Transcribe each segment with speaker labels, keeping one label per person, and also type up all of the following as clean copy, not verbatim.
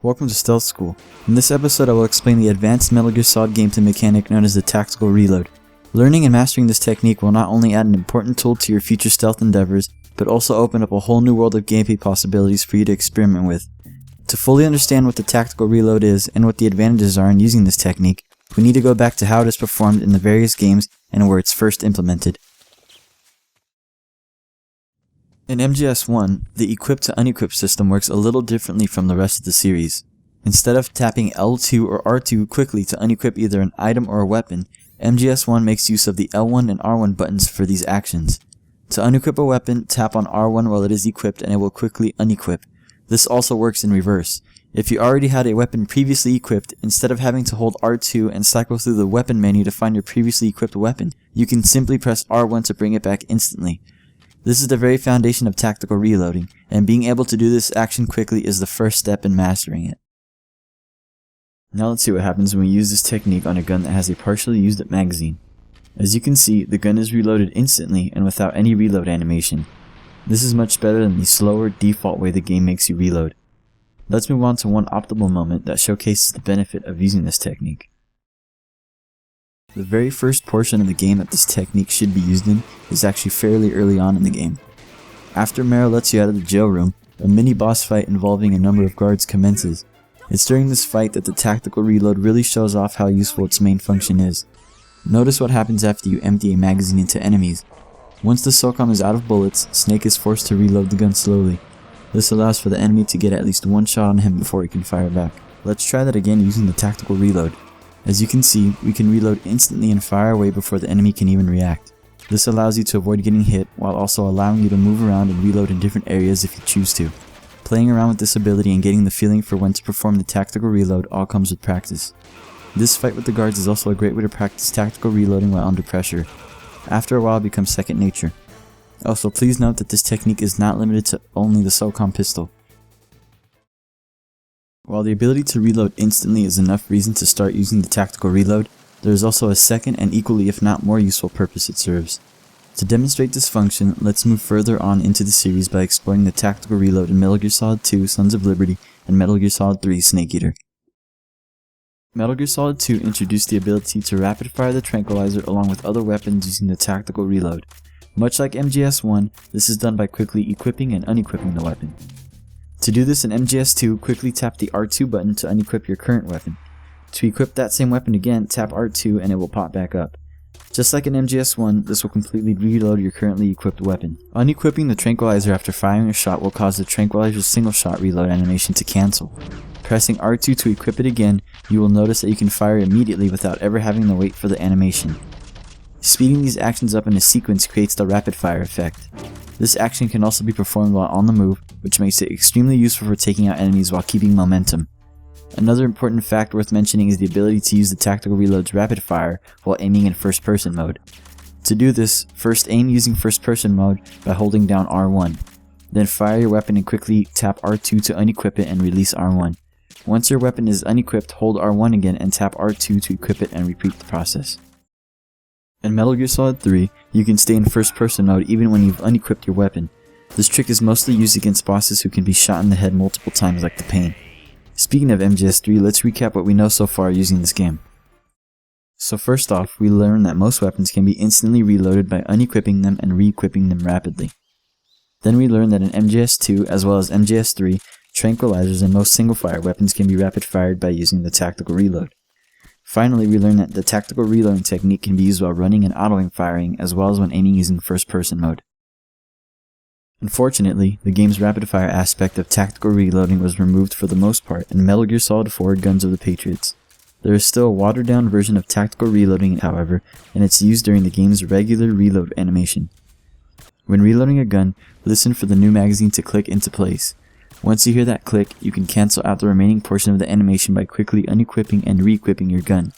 Speaker 1: Welcome to Stealth School. In this episode I will explain the advanced Metal Gear Solid gameplay mechanic known as the tactical reload. Learning and mastering this technique will not only add an important tool to your future stealth endeavors, but also open up a whole new world of gameplay possibilities for you to experiment with. To fully understand what the tactical reload is and what the advantages are in using this technique, we need to go back to how it is performed in the various games and where it's first implemented. In MGS1, the equip to unequip system works a little differently from the rest of the series. Instead of tapping L2 or R2 quickly to unequip either an item or a weapon, MGS1 makes use of the L1 and R1 buttons for these actions. To unequip a weapon, tap on R1 while it is equipped and it will quickly unequip. This also works in reverse. If you already had a weapon previously equipped, instead of having to hold R2 and cycle through the weapon menu to find your previously equipped weapon, you can simply press R1 to bring it back instantly. This is the very foundation of tactical reloading, and being able to do this action quickly is the first step in mastering it. Now let's see what happens when we use this technique on a gun that has a partially used up magazine. As you can see, the gun is reloaded instantly and without any reload animation. This is much better than the slower default way the game makes you reload. Let's move on to one optimal moment that showcases the benefit of using this technique. The very first portion of the game that this technique should be used in is actually fairly early on in the game. After Mara lets you out of the jail room, a mini boss fight involving a number of guards commences. It's during this fight that the tactical reload really shows off how useful its main function is. Notice what happens after you empty a magazine into enemies. Once the SOCOM is out of bullets, Snake is forced to reload the gun slowly. This allows for the enemy to get at least one shot on him before he can fire back. Let's try that again using the tactical reload. As you can see, we can reload instantly and fire away before the enemy can even react. This allows you to avoid getting hit while also allowing you to move around and reload in different areas if you choose to. Playing around with this ability and getting the feeling for when to perform the tactical reload all comes with practice. This fight with the guards is also a great way to practice tactical reloading while under pressure. After a while it becomes second nature. Also, please note that this technique is not limited to only the SOCOM pistol. While the ability to reload instantly is enough reason to start using the tactical reload, there is also a second and equally if not more useful purpose it serves. To demonstrate this function, let's move further on into the series by exploring the tactical reload in Metal Gear Solid 2 Sons of Liberty and Metal Gear Solid 3 Snake Eater. Metal Gear Solid 2 introduced the ability to rapid fire the tranquilizer along with other weapons using the tactical reload. Much like MGS1, this is done by quickly equipping and unequipping the weapon. To do this in MGS2, quickly tap the R2 button to unequip your current weapon. To equip that same weapon again, tap R2 and it will pop back up. Just like in MGS1, this will completely reload your currently equipped weapon. Unequipping the tranquilizer after firing a shot will cause the tranquilizer's single shot reload animation to cancel. Pressing R2 to equip it again, you will notice that you can fire immediately without ever having to wait for the animation. Speeding these actions up in a sequence creates the rapid fire effect. This action can also be performed while on the move, which makes it extremely useful for taking out enemies while keeping momentum. Another important fact worth mentioning is the ability to use the tactical reload's rapid fire while aiming in first person mode. To do this, first aim using first person mode by holding down R1. Then fire your weapon and quickly tap R2 to unequip it and release R1. Once your weapon is unequipped, hold R1 again and tap R2 to equip it and repeat the process. In Metal Gear Solid 3, you can stay in first person mode even when you've unequipped your weapon. This trick is mostly used against bosses who can be shot in the head multiple times like the Pain. Speaking of MGS3, let's recap what we know so far using this game. So first off, we learned that most weapons can be instantly reloaded by unequipping them and re-equipping them rapidly. Then we learned that in MGS2 as well as MGS3, tranquilizers and most single-fire weapons can be rapid-fired by using the tactical reload. Finally, we learned that the tactical reloading technique can be used while running and autoing firing as well as when aiming using first-person mode. Unfortunately, the game's rapid-fire aspect of tactical reloading was removed for the most part in Metal Gear Solid 4 Guns of the Patriots. There is still a watered-down version of tactical reloading, however, and it's used during the game's regular reload animation. When reloading a gun, listen for the new magazine to click into place. Once you hear that click, you can cancel out the remaining portion of the animation by quickly unequipping and re-equipping your gun.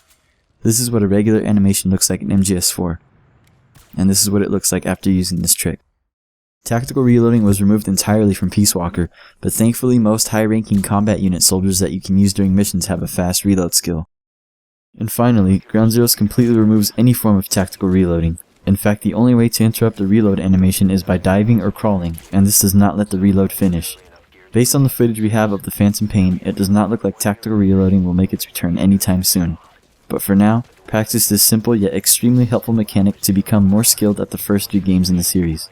Speaker 1: This is what a regular animation looks like in MGS4. And this is what it looks like after using this trick. Tactical reloading was removed entirely from Peace Walker, but thankfully most high-ranking combat unit soldiers that you can use during missions have a fast reload skill. And finally, Ground Zeroes completely removes any form of tactical reloading. In fact, the only way to interrupt the reload animation is by diving or crawling, and this does not let the reload finish. Based on the footage we have of the Phantom Pain, it does not look like tactical reloading will make its return anytime soon. But for now, practice this simple yet extremely helpful mechanic to become more skilled at the first 3 games in the series.